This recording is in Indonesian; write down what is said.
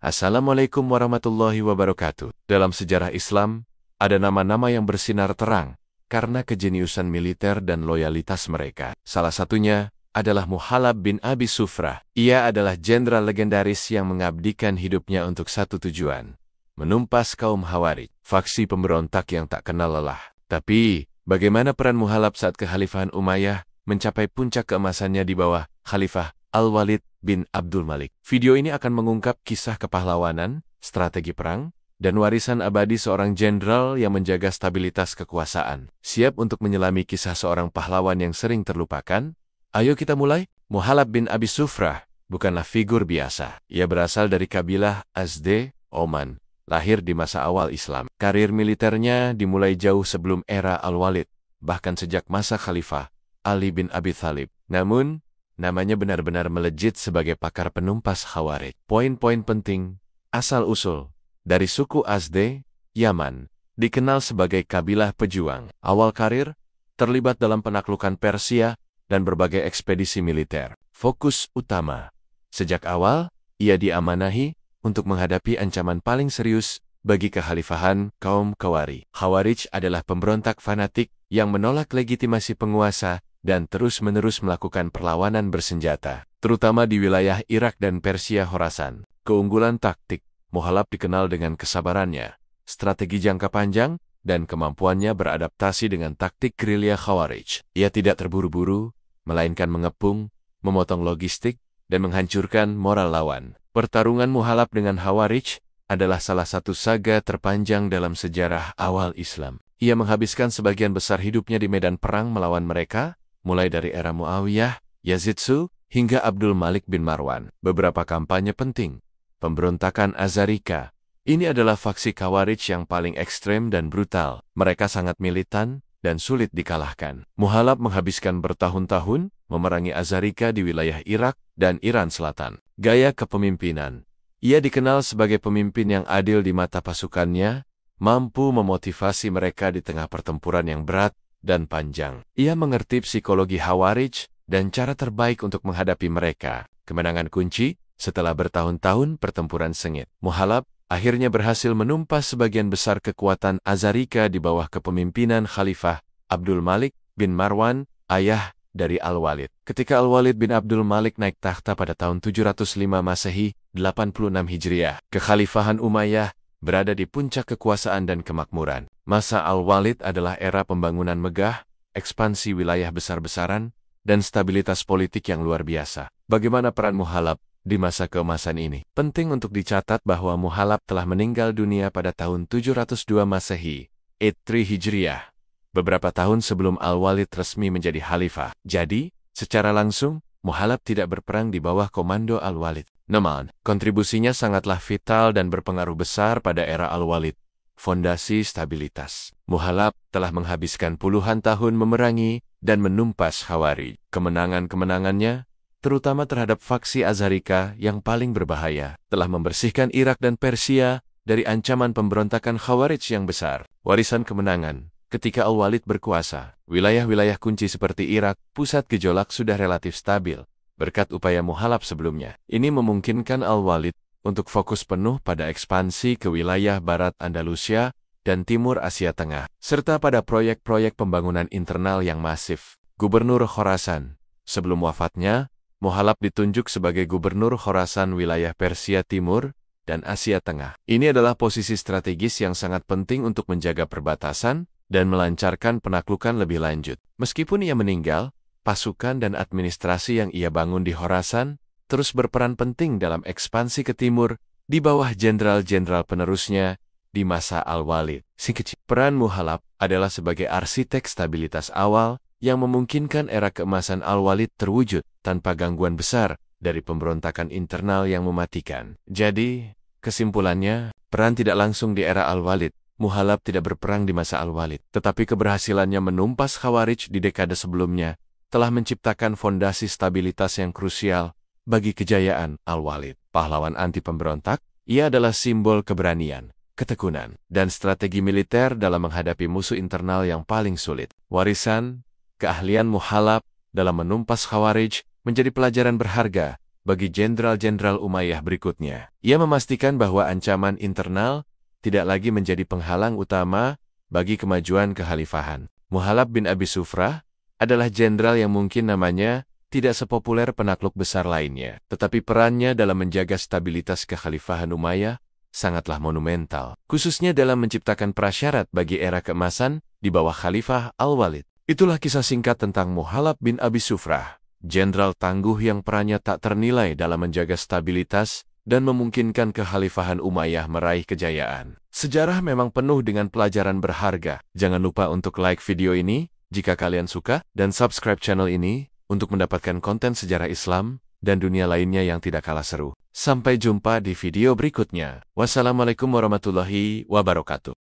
Assalamualaikum warahmatullahi wabarakatuh. Dalam sejarah Islam, ada nama-nama yang bersinar terang karena kejeniusan militer dan loyalitas mereka. Salah satunya adalah Muhalab bin Abi Sufrah. Ia adalah jenderal legendaris yang mengabdikan hidupnya untuk satu tujuan, menumpas kaum Khawarij, faksi pemberontak yang tak kenal lelah. Tapi, bagaimana peran Muhalab saat kekhalifahan Umayyah mencapai puncak keemasannya di bawah Khalifah Al-Walid bin Abdul Malik? Video ini akan mengungkap kisah kepahlawanan, strategi perang, dan warisan abadi seorang jenderal yang menjaga stabilitas kekuasaan. Siap untuk menyelami kisah seorang pahlawan yang sering terlupakan? Ayo kita mulai. Muhalab bin Abi Sufrah bukanlah figur biasa. Ia berasal dari kabilah Azde, Oman, lahir di masa awal Islam. Karir militernya dimulai jauh sebelum era Al-Walid, bahkan sejak masa Khalifah Ali bin Abi Thalib. Namun, namanya benar-benar melejit sebagai pakar penumpas Khawarij. Poin-poin penting, asal-usul. Dari suku Azde, Yaman, dikenal sebagai kabilah pejuang. Awal karir, terlibat dalam penaklukan Persia dan berbagai ekspedisi militer. Fokus utama. Sejak awal, ia diamanahi untuk menghadapi ancaman paling serius bagi kekhalifahan kaum Khawarij. Khawarij adalah pemberontak fanatik yang menolak legitimasi penguasa dan terus-menerus melakukan perlawanan bersenjata, terutama di wilayah Irak dan Persia Khorasan. Keunggulan taktik, Muhalab dikenal dengan kesabarannya, strategi jangka panjang, dan kemampuannya beradaptasi dengan taktik gerilya Khawarij. Ia tidak terburu-buru, melainkan mengepung, memotong logistik, dan menghancurkan moral lawan. Pertarungan Muhalab dengan Khawarij adalah salah satu saga terpanjang dalam sejarah awal Islam. Ia menghabiskan sebagian besar hidupnya di medan perang melawan mereka, mulai dari era Muawiyah, Yazid Su, hingga Abdul Malik bin Marwan. Beberapa kampanye penting. Pemberontakan Azarika. Ini adalah faksi Khawarij yang paling ekstrem dan brutal. Mereka sangat militan dan sulit dikalahkan. Muhalab menghabiskan bertahun-tahun memerangi Azarika di wilayah Irak dan Iran Selatan. Gaya kepemimpinan. Ia dikenal sebagai pemimpin yang adil di mata pasukannya, mampu memotivasi mereka di tengah pertempuran yang berat dan panjang. Ia mengerti psikologi Khawarij dan cara terbaik untuk menghadapi mereka. Kemenangan kunci setelah bertahun-tahun pertempuran sengit. Muhalab akhirnya berhasil menumpas sebagian besar kekuatan Azarika di bawah kepemimpinan Khalifah Abdul Malik bin Marwan, ayah dari Al-Walid. Ketika Al-Walid bin Abdul Malik naik takhta pada tahun 705 Masehi, 86 Hijriah, kekhalifahan Umayyah berada di puncak kekuasaan dan kemakmuran. Masa Al-Walid adalah era pembangunan megah, ekspansi wilayah besar-besaran, dan stabilitas politik yang luar biasa. Bagaimana peran Muhalab di masa keemasan ini? Penting untuk dicatat bahwa Muhalab telah meninggal dunia pada tahun 702 Masehi, 83 Hijriah, beberapa tahun sebelum Al-Walid resmi menjadi khalifah. Jadi, secara langsung, Muhalab tidak berperang di bawah komando Al-Walid. Namun, kontribusinya sangatlah vital dan berpengaruh besar pada era Al-Walid. Fondasi stabilitas. Muhalab telah menghabiskan puluhan tahun memerangi dan menumpas Khawarij. Kemenangan-kemenangannya, terutama terhadap faksi Azarika yang paling berbahaya, telah membersihkan Irak dan Persia dari ancaman pemberontakan Khawarij yang besar. Warisan kemenangan. Ketika Al-Walid berkuasa, wilayah-wilayah kunci seperti Irak, pusat gejolak sudah relatif stabil, berkat upaya Muhalab sebelumnya. Ini memungkinkan Al-Walid untuk fokus penuh pada ekspansi ke wilayah barat Andalusia dan timur Asia Tengah, serta pada proyek-proyek pembangunan internal yang masif. Gubernur Khorasan. Sebelum wafatnya, Muhalab ditunjuk sebagai gubernur Khorasan wilayah Persia Timur dan Asia Tengah. Ini adalah posisi strategis yang sangat penting untuk menjaga perbatasan dan melancarkan penaklukan lebih lanjut. Meskipun ia meninggal, pasukan dan administrasi yang ia bangun di Khorasan terus berperan penting dalam ekspansi ke timur di bawah jenderal-jenderal penerusnya di masa Al-Walid. Peran Muhalab adalah sebagai arsitek stabilitas awal yang memungkinkan era keemasan Al-Walid terwujud tanpa gangguan besar dari pemberontakan internal yang mematikan. Jadi, kesimpulannya, peran tidak langsung di era Al-Walid. Muhalab tidak berperang di masa Al-Walid, tetapi keberhasilannya menumpas Khawarij di dekade sebelumnya telah menciptakan fondasi stabilitas yang krusial bagi kejayaan Al-Walid. Pahlawan anti pemberontak, ia adalah simbol keberanian, ketekunan, dan strategi militer dalam menghadapi musuh internal yang paling sulit. Warisan, keahlian Muhalab dalam menumpas Khawarij menjadi pelajaran berharga bagi jenderal-jenderal Umayyah berikutnya. Ia memastikan bahwa ancaman internal tidak lagi menjadi penghalang utama bagi kemajuan kekhalifahan. Muhalab bin Abi Sufrah adalah jenderal yang mungkin namanya tidak sepopuler penakluk besar lainnya, tetapi perannya dalam menjaga stabilitas kekhalifahan Umayyah sangatlah monumental, khususnya dalam menciptakan prasyarat bagi era keemasan di bawah Khalifah Al-Walid. Itulah kisah singkat tentang Muhalab bin Abi Sufrah, jenderal tangguh yang perannya tak ternilai dalam menjaga stabilitas dan memungkinkan kekhalifahan Umayyah meraih kejayaan. Sejarah memang penuh dengan pelajaran berharga. Jangan lupa untuk like video ini jika kalian suka dan subscribe channel ini untuk mendapatkan konten sejarah Islam dan dunia lainnya yang tidak kalah seru. Sampai jumpa di video berikutnya. Wassalamualaikum warahmatullahi wabarakatuh.